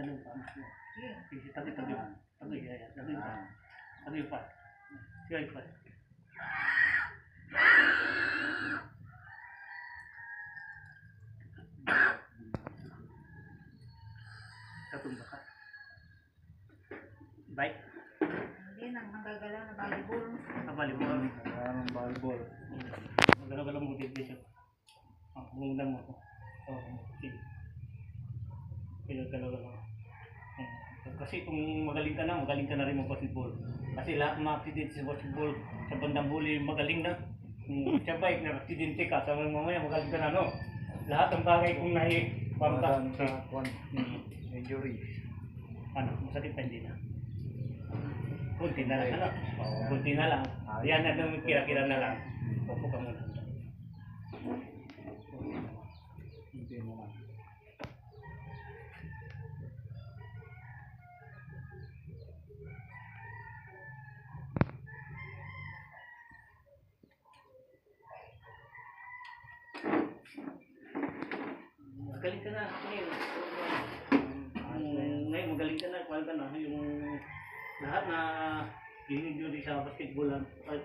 ganun pa. Tabi pa. Tabi pa. Sige pa. Katumba ka. Bye. Hindi nang magagalaw na volleyball. Volleyball. Volleyball. Magalaw-galaw mo dito siya. Mungdang mo. Sige. Galaw-galaw. Kasi kung magaling ka na rin mag-basketball. Kasi lahat ng mga aksidente sa basketball, sa bandang huli, magaling na. Sa bike na aksidente ka, sa mamaya magaling ka na, no? Lahat ng bagay kung nahi-pamta sa injury. Ano, masakit pa hindi na. Kunti na lang, ano? Kunti na lang. Yan na nung kira-kira na lang. Opo ka muna. Hindi naman. Magaling ka na. Ngayon, magaling ka na. Kuhaan ka na. Yung lahat na injury sa basketball lang. Wala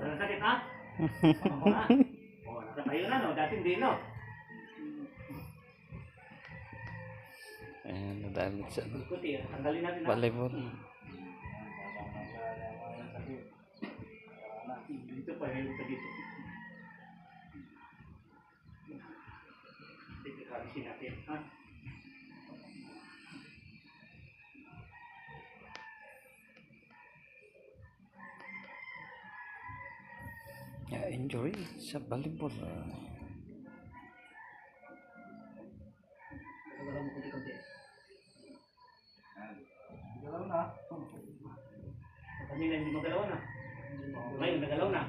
na sakit, ha? Oo nga. Nakatayo na, no? Dati hindi, no? Ayan, nadamit siya. Ikuti, tanggalin natin na. Volleyball. Dito pa, ngayon pa dito. Dito, kalisin natin, ha? Injury sa volleyball. Wala mo kunti-kunti. Galaw na. Kanina hindi magalaw na. Ngayon nagalaw na.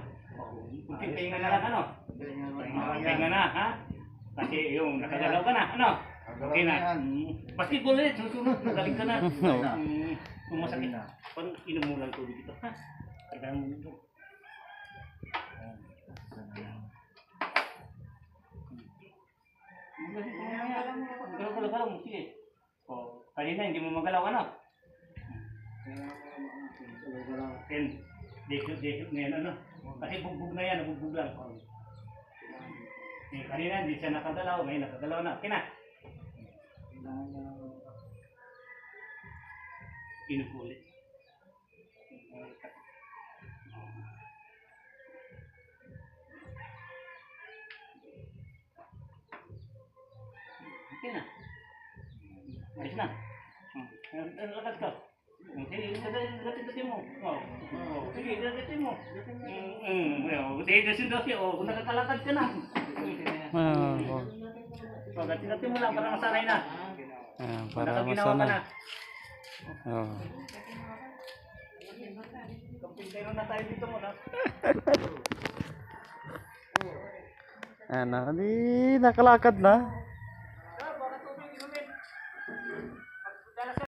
Kunting pahinga na lang, ano? Pahinga na, ha? Kasi yung nakagalaw ka na, ano? Okay na. Basketball ulit, susunod. Nagaling ka na. Kung masakit, inom mo lang tubig ito, ha? Kailangan mo ito. Galaw mo, sige. Kanina hindi mo magalaw, ano? Desot na yan, ano? Kasi bugbog na yan, bugbog lang. Kanina hindi siya nakagalaw, ngayon nakagalaw na. Okay na. Inupulit. Okay na. Ayos na. Lakad ka. Sige, gatin mo. Sige, gatin mo. Sige, gatin mo. Kung nakakalakad ka na. Gatin mo lang para masanay na. Para ginawa ka na. Oh. Kampintero na tayo dito muna. Ano, di nakalakad na.